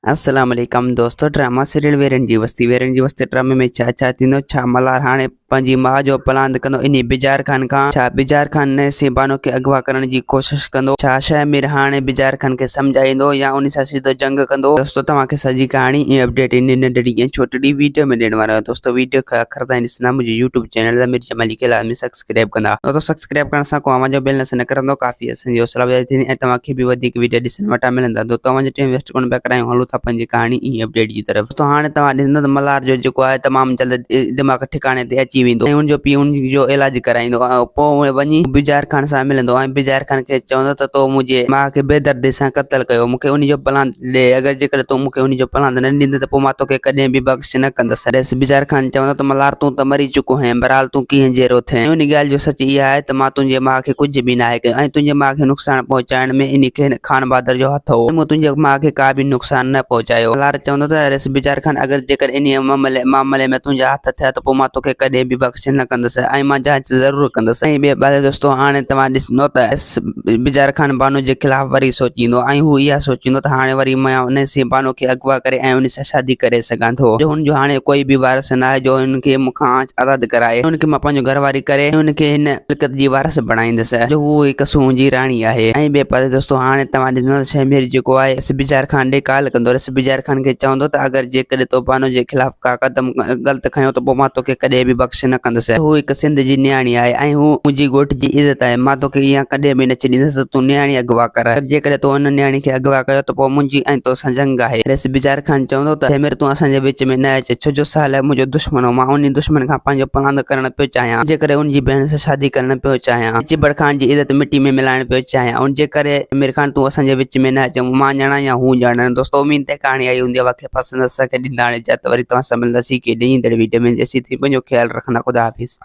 अस्सलाम वालेकुम दोस्तों। ड्रामा सीरियल वेरन जी वस्ती ड्रामे में छा छा थींदो, छा मल्हार हाणे पंहिंजी माउ जो प्लान कंदो इन बिजार खान खां, छा बिजार खान ने सिबानो खे अगवा करण जी कोशिश कंदो, छा शहमीर हाणे बिजार खान खे समझाईंदो या उन सां सीधो जंग कंदो। दोस्तों तव्हांखे सॼी कहाणी ऐं अपडेट इन नंढड़ी ऐं छोटड़ी वीडियो में ॾियण वारो आहियां। दोस्तों वीडियो खे आख़िर ताईं ॾिसंदा, मुंहिंजे यूट्यूब चैनल ज़मीर जमाली खे लाज़मी सब्सक्राइब कंदा। दोस्तों सब्सक्राइब करण सां को आवाज़ जो बेल न करंदो, काफ़ी असांजी हौसला अफ़ज़ाई थींदी ऐं तव्हांखे बि वधीक वीडियो ॾिसण वटां मिलंदा। दोस्तों तव्हांजो टाइम वेस्ट कोन पिया करायूं, हलूं था पंहिंजी कहाणी ऐं अपडेट जी तरफ़। तो हाणे तव्हां ॾिसंदो त मल्हार जो जेको आहे तमामु जल्द दिमाग़ ठिकाणे ते अची वेंदो ऐं हुनजो पीउ उनजो इलाज कराईंदो। पोइ वञी बिजार खान सां मिलंदो ऐं बिजार खान खे चवंदो त तो मुंहिंजे माउ खे बेदर्दी सां क़त्ल कयो, मूंखे उनजो प्लान ॾे, अगरि जेकर तूं मूंखे उनजो प्लान न ॾींदे त पोइ मां तोखे कॾहिं बि बख़्श न कंदसि। रेस बिजार खान चवंदो त मल्हार तूं त मरी चुको हैं, बहरहाल तूं कीअं जहिड़ो थिए। उन ॻाल्हि जो सच इहा आहे त मां तुंहिंजे माउ खे कुझु बि न आहे कयो ऐं तुंहिंजे माउ खे नुक़सानु पहुचाइण में इन खे खान बहादुर जो हथ हो। मूं तुंहिंजे माउ खे का बि नुक़सानु न पहुचायो। मल्हार चवंदो त रेस बिजार खान अगरि जेकर इन मामले में तुंहिंजा हथ थिया त पोइ मां तोखे कॾहिं बि बख़्श न कंदसि ऐं मां जांच ज़रूरु कंदसि। ऐं ॿिए पासे दोस्तों हाणे तव्हां ॾिसंदो त बिजार खान बानो जे ख़िलाफ़ वरी सोचींदो ऐं हू इहा सोचींदो त हाणे वरी मां उन सी बानो खे अगवा करे ऐं उन सां शादी करे सघां थो, जो हुनजो हाणे कोई बि वारस न आहे जो हुनखे मूंखां आज़ादु कराए, हुनखे मां पंहिंजो घरवारी करे हुनखे हिन मिल्कियत जी वारस बणाईंदसि, जो हू हिकु सूह जी राणी आहे। ऐं ॿिए पासे दोस्तों हाणे तव्हां ॾिसंदो शहमीर जेको आहे रस बिजार खान ॾे कॉल कंदो, रस बिजार खान खे चवंदो त अगरि जेकॾहिं तो बानो जे ख़िलाफ़ का क़दम ग़लति खयो त पोइ मां तोखे कॾहिं बि बख़्श न कंदसि। हू हिकु सिंध जी न्याणी आहे ऐं हू मुंहिंजी घोट जी इज़त आहे, मां तोखे इहा कॾहिं बि न छॾींदसि त तूं न्याणी अगवा कर, जेकॾहिं तो हुन न्याणी खे अगवा कयो त पोइ मुंहिंजी ऐं तोसां जंग आहे। रेस बिजार खान चवंदो त शहमीर तूं असांजे विच में न अचे, छो जो साल मुंहिंजो दुश्मन हो, मां उन दुश्मन खां पंहिंजो प्लान करणु पियो चाहियां, जेकॾहिं उनजी भेण सां शादी करणु पियो चाहियां, चिबड़ खान जी इज़त मिटी में मिलाइण पियो चाहियां, उन जे करे शहमीर खान तूं असांजे विच में न अचूं, मां ॼाणा या हू ॼाणा। दोस्तों उम्मीद है कहाणी आई हूंदी, वाक़ई पसंदि असांखे ॾींदा हाणे इजाज़त, वरी तव्हां सां मिलंदासीं के ॾींहुं ईंदड़ वीडियो में। जेसीं ताईं पंहिंजो ख्यालु रखंदा। ख़ुदा हाफ़िज़।